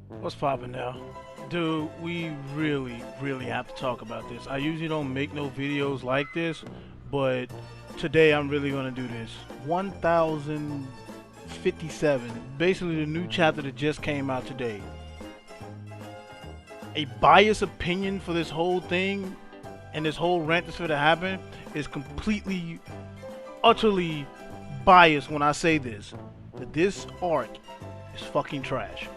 What's poppin' now? Dude, we really have to talk about this. I usually don't make no videos like this, but today I'm really gonna do this. 1057, basically the new chapter that just came out today. A biased opinion for this whole thing and this whole rant that's gonna happen is completely, utterly biased when I say this. That this arc is fucking trash.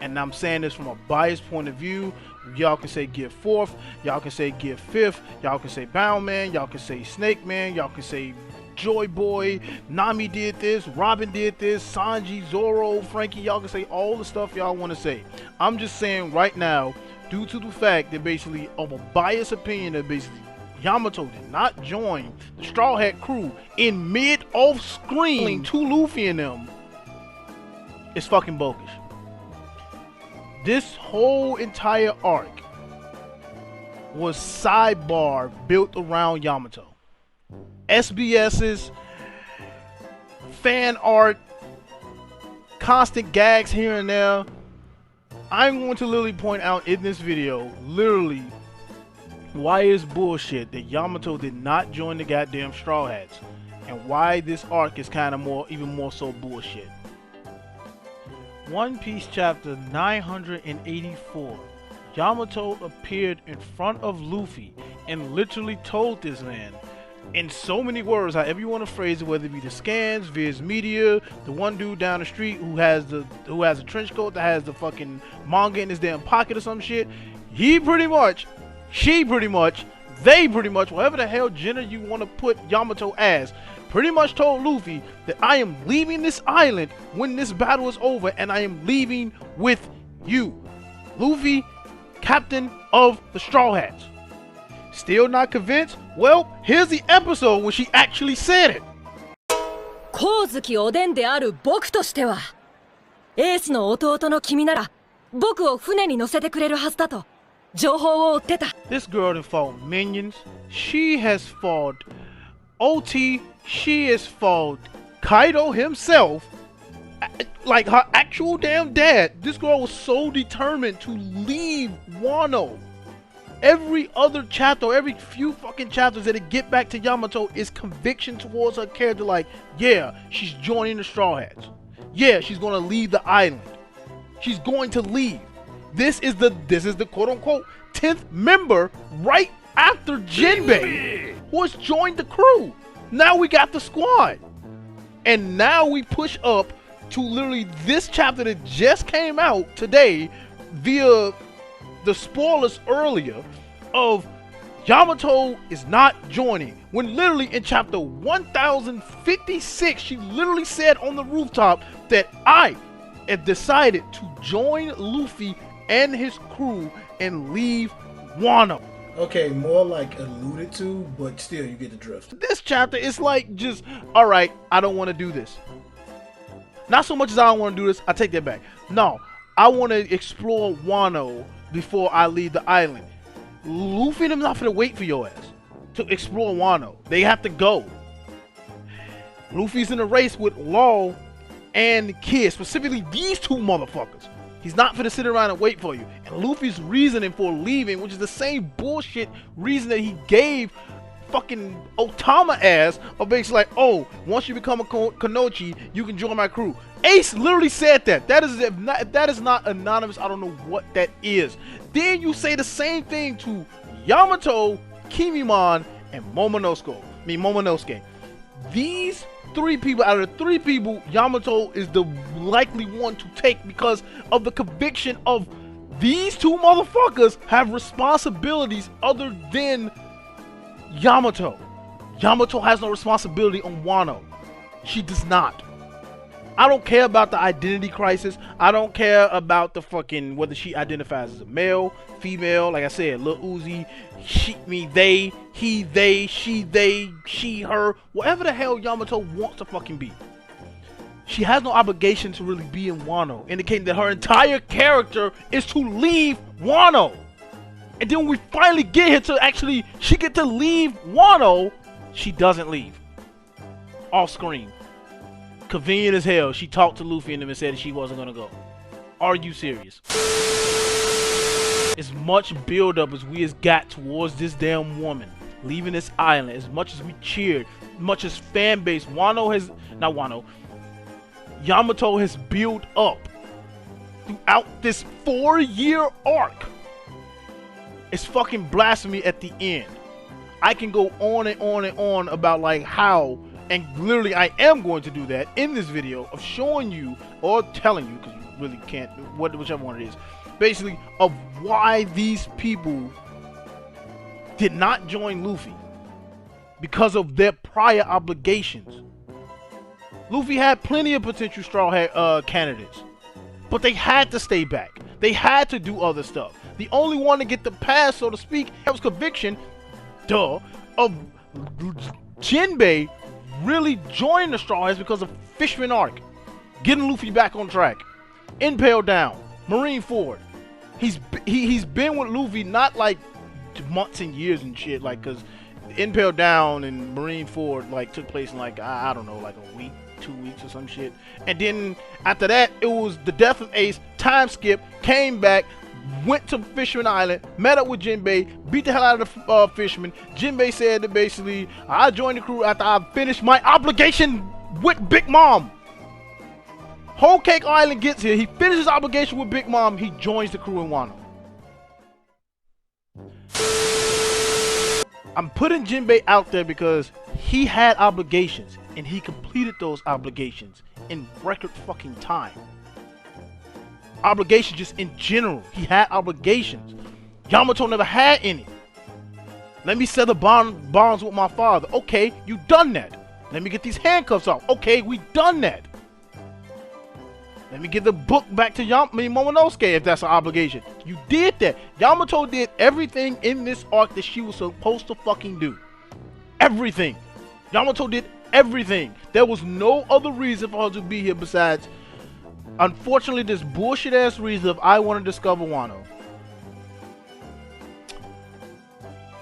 And I'm saying this from a biased point of view. Y'all can say give fourth, y'all can say give fifth, y'all can say Bound Man, y'all can say Snake Man, y'all can say Joy Boy, Nami did this, Robin did this, Sanji, Zoro, Frankie, y'all can say all the stuff y'all want to say. I'm just saying right now, due to the fact that basically of a biased opinion that basically Yamato did not join the Straw Hat crew in mid off screen to Luffy and them, it's fucking bogus. This whole entire arc was sidebar built around Yamato. SBS's, fan art, constant gags here and there. I'm going to literally point out in this video, literally, why it's bullshit that Yamato did not join the goddamn Straw Hats. And why this arc is kind of even more so bullshit. One Piece chapter 984. Yamato appeared in front of Luffy and literally told this man in so many words, however you want to phrase it, whether it be the scans, Viz Media, the one dude down the street who has a trench coat that has the fucking manga in his damn pocket or some shit. He pretty much, she pretty much, they pretty much, whatever the hell gender you want to put Yamato as, pretty much told Luffy that I am leaving this island when this battle is over and I am leaving with you. Luffy, captain of the Straw Hats. Still not convinced? Well, here's the episode where she actually said it. 光月おでんである僕としては、エースの弟の君なら僕を船に乗せてくれるはずだと情報を追ってた。This girl has fought minions. She has fought OT. She has fought Kaido himself. Like her actual damn dad. This girl was so determined to leave Wano. Every other chapter, every few fucking chapters that it get back to Yamato is conviction towards her character. Like, yeah, she's joining the Straw Hats. Yeah, she's gonna leave the island. She's going to leave. This is the quote unquote 10th member right after Jinbei, who has joined the crew. Now we got the squad. And now we push up to literally this chapter that just came out today via the spoilers earlier of Yamato is not joining. When literally in chapter 1056, she literally said on the rooftop that I have decided to join Luffy and his crew and leave Wano. Okay, more like alluded to, but still you get the drift. This chapter is like just, alright, I don't want to do this. Not so much as I don't want to do this, I take that back. No, I want to explore Wano before I leave the island. Luffy and them not finna wait for your ass to explore Wano. They have to go. Luffy's in a race with Law and Kid, specifically these two motherfuckers. He's not finna sit around and wait for you. And Luffy's reasoning for leaving, which is the same bullshit reason that he gave fucking Otama ass, of basically like, oh, once you become a Kanochi, you can join my crew. Ace literally said that. If that is not anonymous, I don't know what that is. Then you say the same thing to Yamato, Kimimon, and Momonosuke. These three people, out of the three people, Yamato is the likely one to take because of the conviction of these two motherfuckers have responsibilities other than Yamato. Yamato has no responsibility on Wano. She does not. I don't care about the identity crisis. I don't care about the fucking whether she identifies as a male, female. Like I said, Lil Uzi, they, she, her, whatever the hell Yamato wants to fucking be. She has no obligation to really be in Wano, indicating that her entire character is to leave Wano. And then when we finally get here to actually, she get to leave Wano, she doesn't leave. Off screen. Convenient as hell, she talked to Luffy and them and said she wasn't gonna go. Are you serious? As much build up as we has got towards this damn woman leaving this island, as much as we cheered, much as fan base Yamato has built up throughout this 4-year arc. It's fucking blasphemy at the end. I can go on and on and on about like how, and literally I am going to do that in this video of showing you or telling you, because you really can't, whichever one it is, basically of why these people did not join Luffy because of their prior obligations. Luffy had plenty of potential Straw Hat candidates, but they had to stay back. They had to do other stuff. The only one to get the pass, so to speak, that was conviction, of Jinbei really joining the Straw Hats because of Fishman arc, getting Luffy back on track, Impale Down, Marineford. He's been with Luffy not like months and years and shit, like, cause Impale Down and Marineford like took place in like I don't know, like a week, 2 weeks or some shit. And then after that, it was the death of Ace, time skip, came back, went to Fisherman Island, met up with Jinbei, beat the hell out of the fisherman. Jinbei said that basically, I joined the crew after I finished my obligation with Big Mom. Whole Cake Island gets here, he finishes his obligation with Big Mom, he joins the crew in Wano. I'm putting Jinbei out there because he had obligations, and he completed those obligations in record fucking time. Obligations just in general. He had obligations. Yamato never had any. Let me settle bonds with my father. Okay, you done that. Let me get these handcuffs off. Okay, we done that. Let me get the book back to Momonosuke if that's an obligation. You did that. Yamato did everything in this arc that she was supposed to fucking do. Everything. Yamato did everything. There was no other reason for her to be here besides, unfortunately, this bullshit ass reason of I want to discover Wano.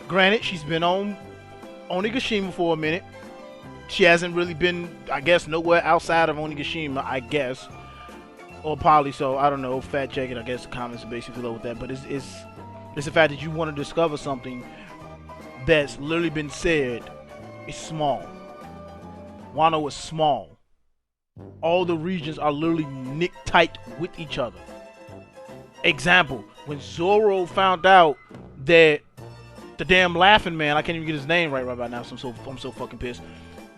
Granted, she's been on Onigashima for a minute. She hasn't really been, I guess, nowhere outside of Onigashima, I guess. Or probably so, I don't know, fact check it, I guess the comments are basically low with that, but it's the fact that you want to discover something that's literally been said is small. Wano is small. All the regions are literally nick tight with each other. Example, when Zoro found out that the damn laughing man, I can't even get his name right about now, so I'm so fucking pissed.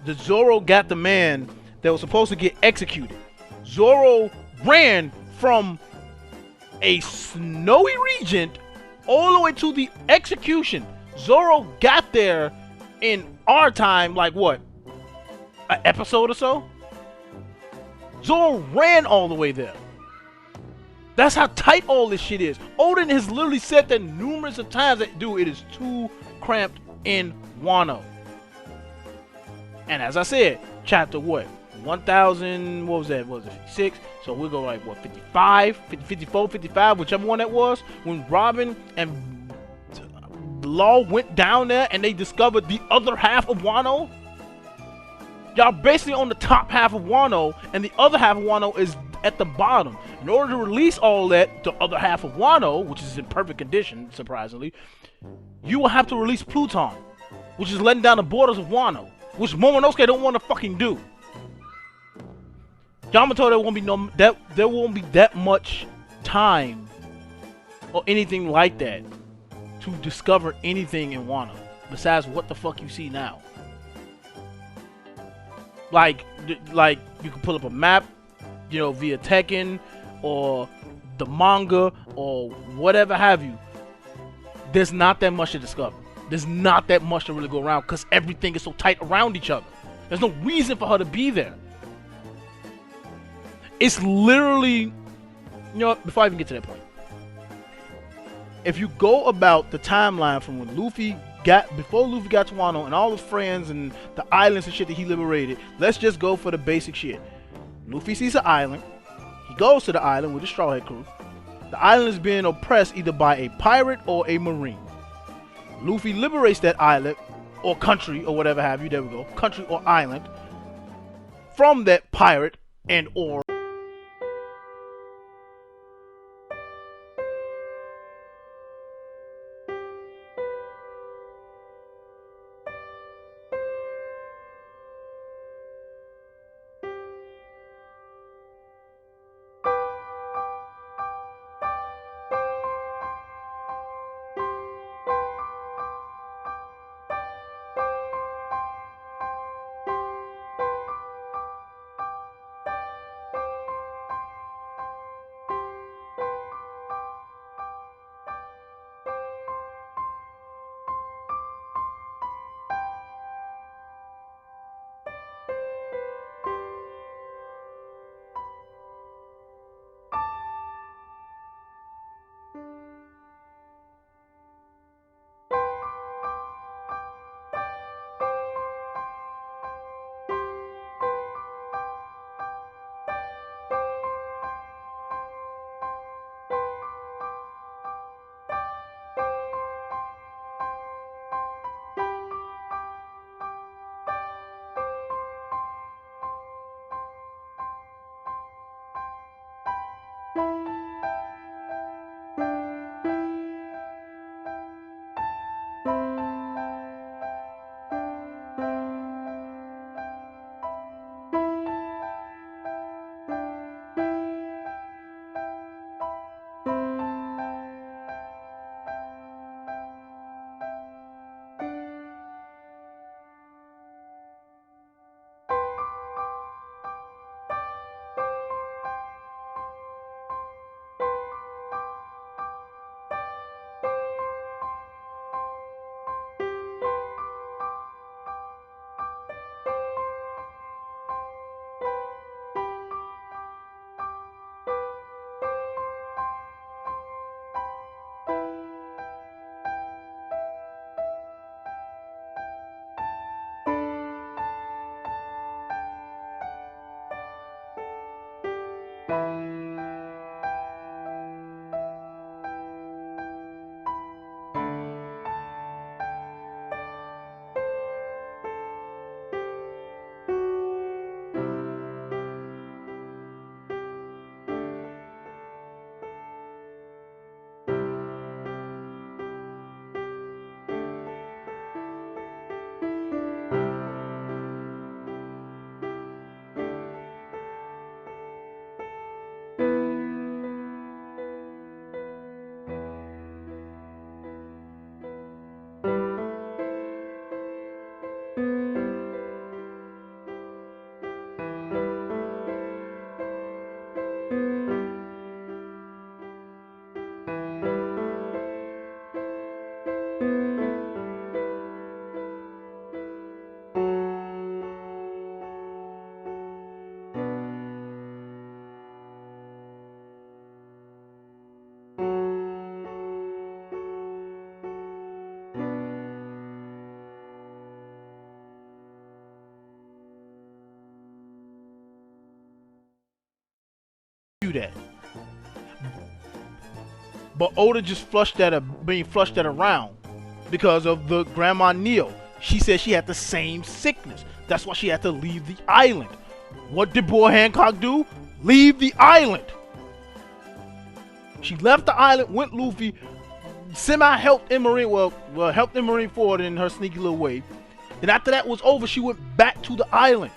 The Zoro got the man that was supposed to get executed. Zoro ran from a snowy region all the way to the execution. Zoro got there in our time, like what, an episode or so? Zoro ran all the way there. That's how tight all this shit is. Oden has literally said that numerous of times that, dude, it is too cramped in Wano. And as I said, chapter what? 1000, what was that? What was it, 56? So we'll go like, what, 55, 54, 55, whichever one that was, when Robin and Law went down there and they discovered the other half of Wano. Y'all basically on the top half of Wano, and the other half of Wano is at the bottom. In order to release all that, the other half of Wano, which is in perfect condition, surprisingly, you will have to release Pluton, which is letting down the borders of Wano, which Momonosuke don't want to fucking do. Yamato, there won't be that much time or anything like that to discover anything in Wano besides what the fuck you see now. Like you can pull up a map, you know, via Tekken or the manga or whatever have you. There's not that much to discover. There's not that much to really go around because everything is so tight around each other. There's no reason for her to be there. It's literally, you know what, before I even get to that point, if you go about the timeline from when before Luffy got to Wano and all his friends and the islands and shit that he liberated, let's just go for the basic shit. Luffy sees an island. He goes to the island with the Straw Hat crew. The island is being oppressed either by a pirate or a marine. Luffy liberates that island or country or whatever have you, there we go, country or island, from that pirate and or Do that. But Oda just flushed that being flushed that around because of the Grandma Neil. She said she had the same sickness. That's why she had to leave the island. What did Boy Hancock do? Leave the island. She left the island, went Luffy, semi helped Emery, well helped Emery forward in her sneaky little way. Then after that was over, she went back to the island.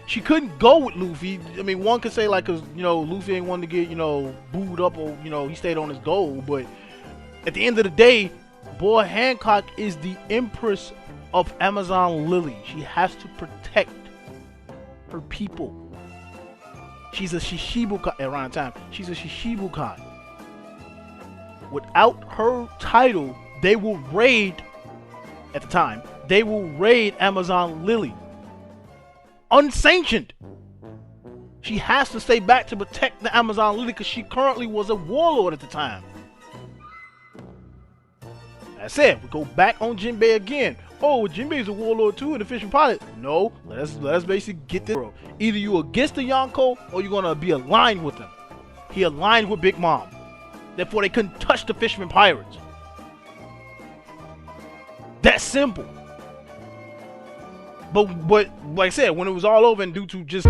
She couldn't go with Luffy. I mean, one could say like, cause Luffy ain't wanted to get booed up, or he stayed on his goal. But at the end of the day, Boy Hancock is the Empress of Amazon Lily. She has to protect her people. She's a Shishibukai around the time. She's a Shishibukai. Without her title, they will raid. At the time, they will raid Amazon Lily. Unsanctioned. She has to stay back to protect the Amazon Lily because she currently was a warlord at the time. That's it. We go back on Jinbei again. Oh, Jinbei's a warlord too and a fishing pilot. No, let us basically get this. Either you against the Yonko or you're gonna be aligned with them. He aligned with Big Mom. Therefore, they couldn't touch the fisherman pirates. That's simple. But like I said, when it was all over and due to just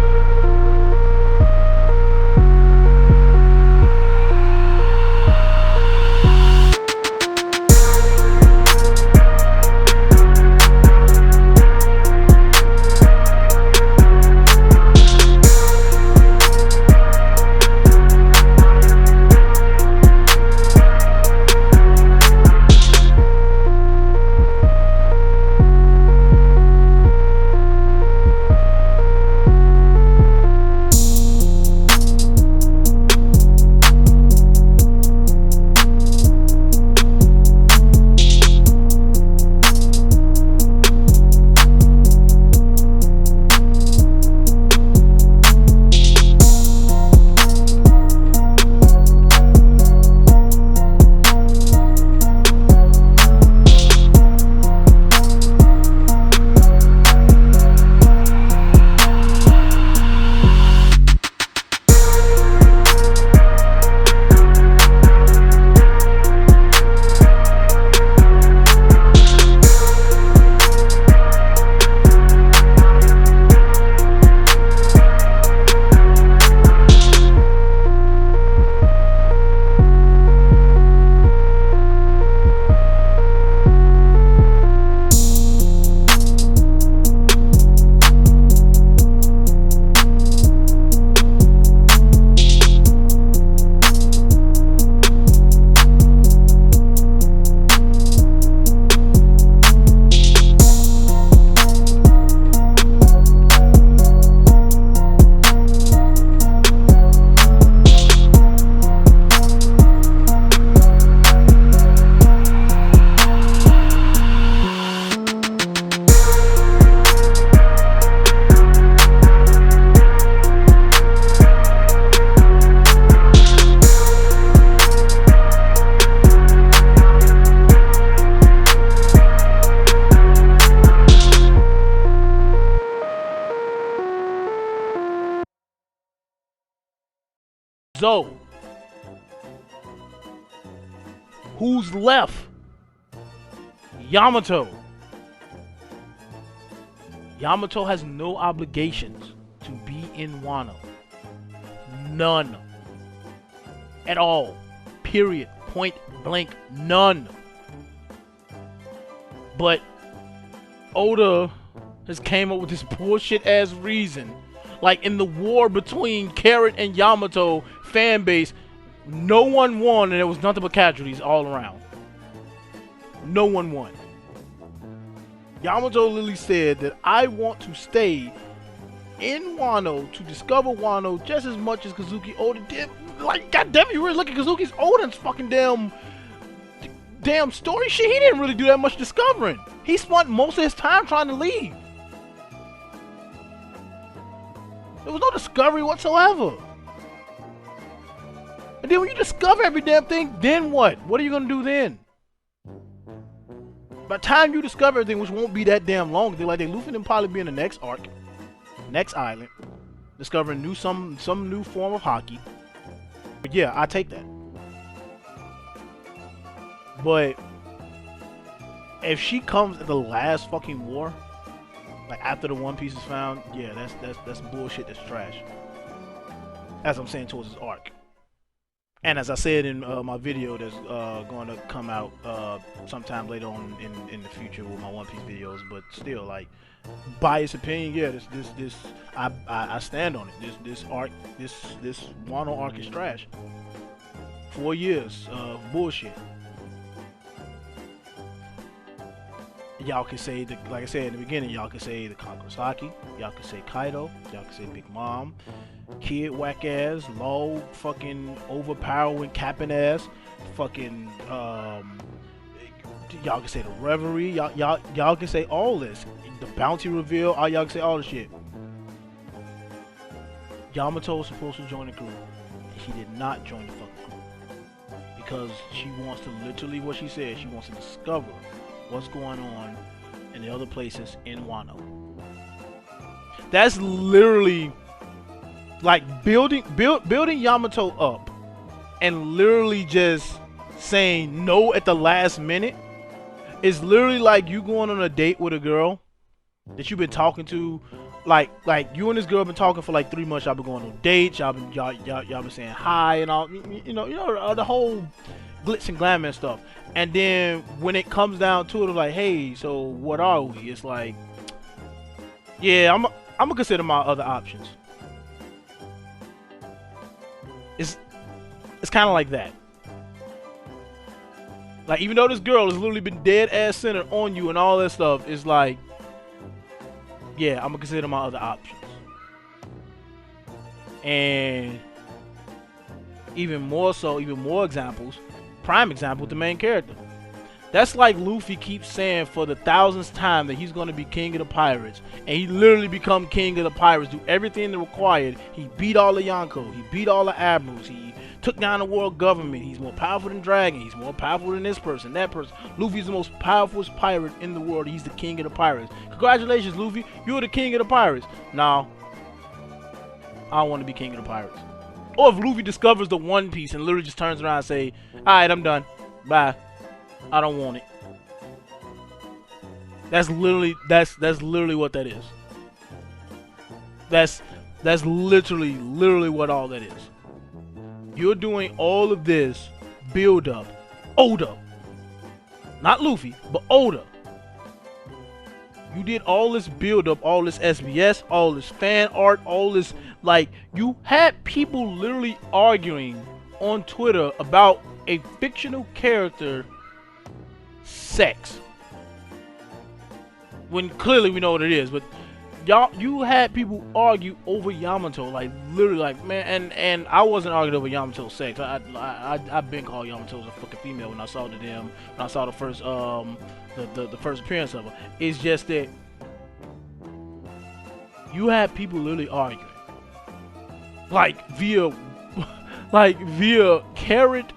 So, who's left? Yamato. Yamato has no obligations to be in Wano. None. At all. Period. Point blank. None. But Oda has came up with this bullshit ass reason. Like in the war between Carrot and Yamato fan base, no one won and there was nothing but casualties all around. No one won. Yamato literally said that I want to stay in Wano to discover Wano just as much as Kazuki Oda did. Like, goddamn, you really look at Kazuki's Oda's fucking damn story shit. He didn't really do that much discovering. He spent most of his time trying to leave. There was no discovery whatsoever. And then when you discover every damn thing, then what? What are you gonna do then? By the time you discover everything, which won't be that damn long, Luffy will probably be in the next arc, next island, discovering some new form of hockey. But yeah, I take that. But if she comes at the last fucking war, like after the One Piece is found, yeah, that's bullshit. That's trash. As I'm saying towards this arc. And as I said in my video that's going to come out sometime later on in the future with my One Piece videos, but still, like, biased opinion, yeah, I stand on it. This arc, this Wano arc is trash. 4 years of bullshit. Y'all can say, like I said in the beginning, y'all can say the Kakusaki, y'all can say Kaido, y'all can say Big Mom, Kid whack ass, low fucking overpowering capping ass, fucking y'all can say the Reverie, y'all can say all this, the bounty reveal, all y'all can say all the shit. Yamato was supposed to join the crew. He did not join the fucking crew because she wants to literally, what she said, she wants to discover what's going on in the other places in Wano. That's literally like building Yamato up and literally just saying no at the last minute. Is literally like you going on a date with a girl that you've been talking to, like you and this girl been talking for like 3 months. Y'all been going on dates. Y'all been saying hi and all. You know the whole glitz and glamour and stuff. And then when it comes down to it, like, hey, so what are we? It's like, yeah, I'm gonna consider my other options. It's kind of like that. Like, even though this girl has literally been dead ass centered on you and all that stuff, it's like, yeah, I'm gonna consider my other options. And even more so, even more examples. Prime example with the main character. That's like Luffy keeps saying for the 1000th time that he's going to be king of the pirates, and he literally become king of the pirates, do everything that required. He beat all the Yonko, he beat all the admirals, he took down the world government. He's more powerful than Dragon, he's more powerful than this person, that person. Luffy's the most powerful pirate in the world. He's the king of the pirates. Congratulations, Luffy, you're the king of the pirates. No, I don't want to be king of the pirates. Or if Luffy discovers the One Piece and literally just turns around and say, alright, I'm done. Bye. I don't want it. That's literally what that is. That's literally what all that is. You're doing all of this build up. Oda. Not Luffy, but Oda. You did all this build up, all this SBS, all this fan art, all this, like, you had people literally arguing on Twitter about a fictional character sex. When clearly we know what it is, but you had people argue over Yamato, like literally, like, man, and I wasn't arguing over Yamato's sex. I've been called Yamato as a fucking female when I saw the first the first appearance of her. It's just that you had people literally arguing, like via Carrot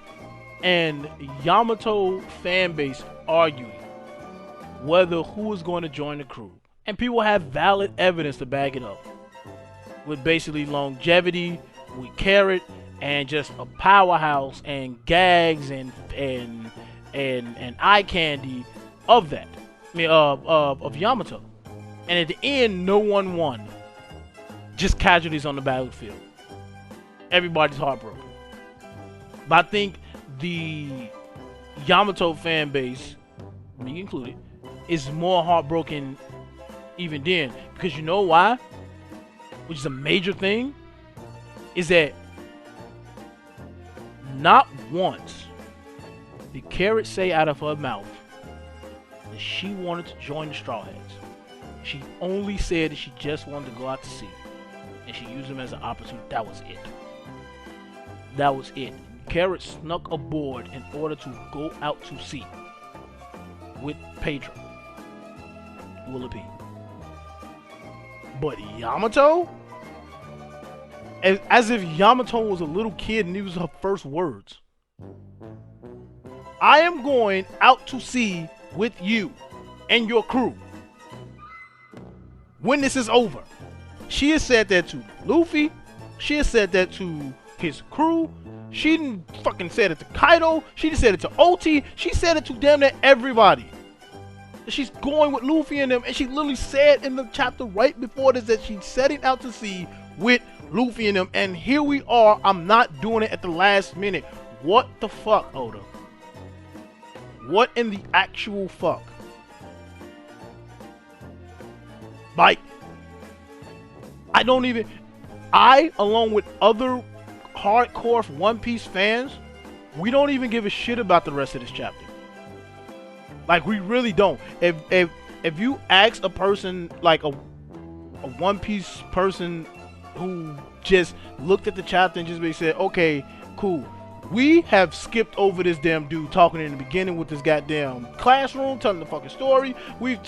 and Yamato fan base arguing whether who was going to join the crew, and people have valid evidence to back it up with basically longevity with Carrot and just a powerhouse and gags and eye candy of that. I mean, of Yamato. And at the end, no one won. Just casualties on the battlefield. Everybody's heartbroken. But I think the Yamato fan base, me included, is more heartbroken even then. Because you know why? Which is a major thing, is that not once did Carrot say out of her mouth that she wanted to join the Straw Hats. She only said that she just wanted to go out to sea, and she used them as an opportunity. That was it. That was it. Carrot snuck aboard in order to go out to sea with Pedro. Will it be? But Yamato? As if Yamato was a little kid and these were her first words. I am going out to sea with you and your crew when this is over. She has said that to Luffy. She has said that to his crew. She didn't fucking said it to Kaido. She just said it to Oti. She said it to damn near everybody. She's going with Luffy and them, and she literally said in the chapter right before this that she's setting out to sea with Luffy and them, and here we are. I'm not doing it at the last minute. What the fuck, Oda? What in the actual fuck? Like, I don't even, along with other hardcore One Piece fans, we don't even give a shit about the rest of this chapter. Like, we really don't. If you ask a person, like a One Piece person who just looked at the chapter and just basically said, okay, cool, we have skipped over this damn dude talking in the beginning with this goddamn classroom, telling the fucking story. We've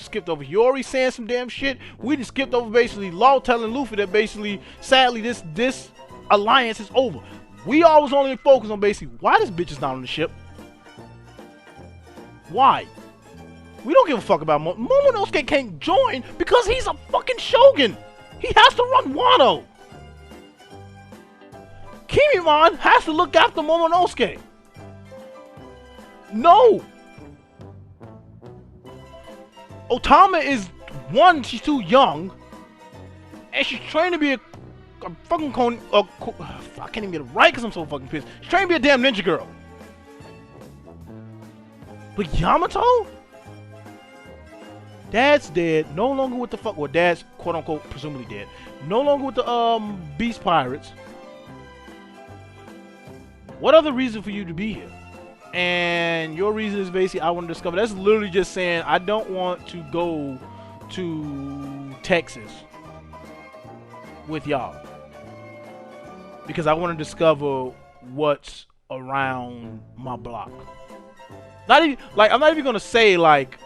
skipped over Yori saying some damn shit. We just skipped over basically Law telling Luffy that basically, sadly, this alliance is over. We always only focus on basically why this bitch is not on the ship. Why? We don't give a fuck about Momonosuke can't join because he's a fucking shogun. He has to run Wano. Kimimon has to look after Momonosuke. No. Otama is, one, she's too young, and she's trying to be a fucking I can't even get it right because I'm so fucking pissed. She's trying to be a damn ninja girl. But Yamato? Dad's dead. No longer with the fuck. Well, Dad's quote unquote presumably dead. No longer with the Beast Pirates. What other reason for you to be here? And your reason is basically I want to discover. That's literally just saying I don't want to go to Texas with y'all because I want to discover what's around my block. Not even like I'm not even gonna say like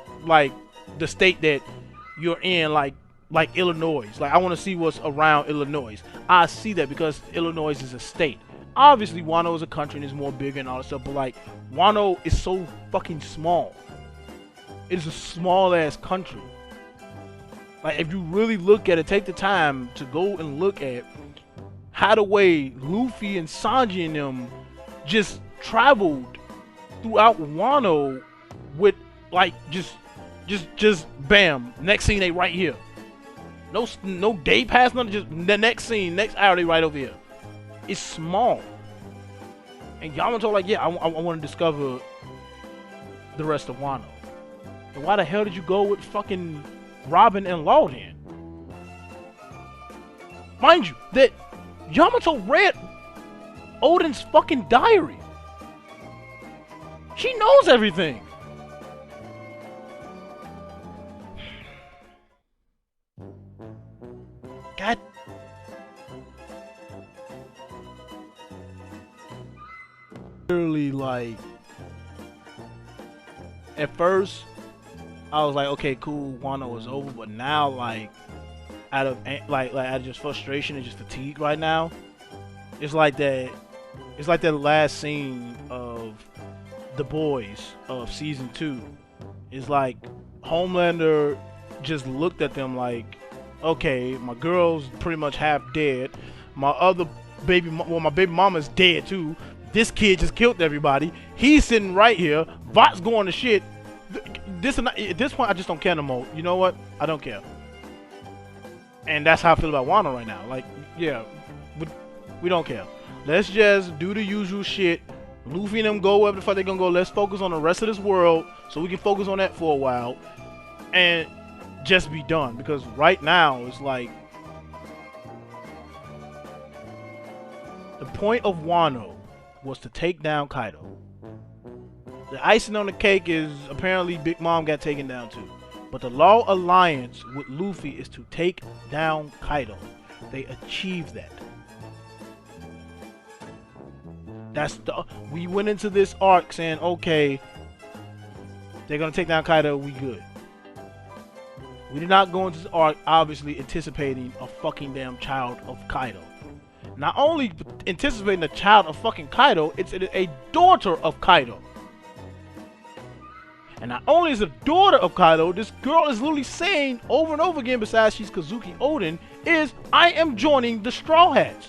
the state that you're in, like Illinois. Like I want to see what's around Illinois. I see that because Illinois is a state. Obviously, Wano is a country and it's more bigger and all that stuff, but like Wano is so fucking small. It is a small ass country. Like if you really look at it, take the time to go and look at how the way Luffy and Sanji and them just traveled throughout Wano with like just bam. Next scene they right here. No day pass, nothing. Just the next scene, next hour they right over here. It's small. And Yamato like, yeah, I want to discover the rest of Wano. And why the hell did you go with fucking Robin and Law then? Mind you, that Yamato read Oden's fucking diary. She knows everything. God. Literally, like, at first, I was like, okay, cool, Wano is over, but now, like, out of just frustration and just fatigue right now, it's like that last scene of The Boys of season 2. It's like Homelander just looked at them like, okay, my girl's pretty much half dead. My other my baby mama's dead too. This kid just killed everybody. He's sitting right here. Vot's going to shit. At this point, I just don't care no more. You know what? I don't care. And that's how I feel about Wano right now. Like, yeah, we don't care. Let's just do the usual shit. Luffy and them go wherever the fuck they gonna go. Let's focus on the rest of this world so we can focus on that for a while and just be done. Because right now it's like the point of Wano was to take down Kaido. The icing on the cake is apparently Big Mom got taken down too. But the Law Alliance with Luffy is to take down Kaido. They achieved that. We went into this arc saying, okay, they're gonna take down Kaido, we good. We did not go into this arc obviously anticipating a fucking damn child of Kaido. Not only anticipating a child of fucking Kaido, it's a daughter of Kaido. And not only is a daughter of Kaido, this girl is literally saying over and over again, besides she's Kazuki Oden, is I am joining the Straw Hats.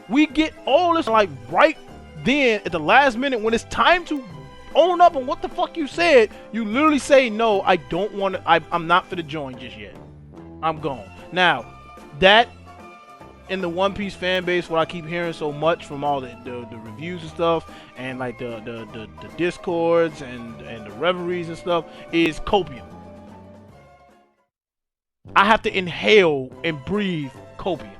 We get all this like right then at the last minute when it's time to own up on what the fuck you said. You literally say, no, I don't want to, I'm not for to join just yet. I'm gone. Now, that in the One Piece fan base, what I keep hearing so much from all the reviews and stuff, and like the discords and the reveries and stuff, is copium. I have to inhale and breathe copium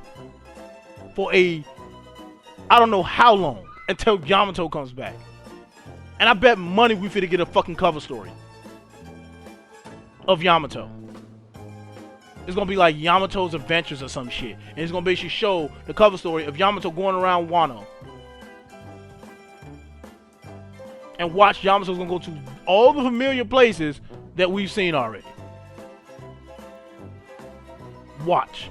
for I don't know how long until Yamato comes back. And I bet money we finna get a fucking cover story of Yamato. It's gonna be like Yamato's Adventures or some shit. And it's gonna basically show the cover story of Yamato going around Wano. And watch Yamato's gonna go to all the familiar places that we've seen already. Watch.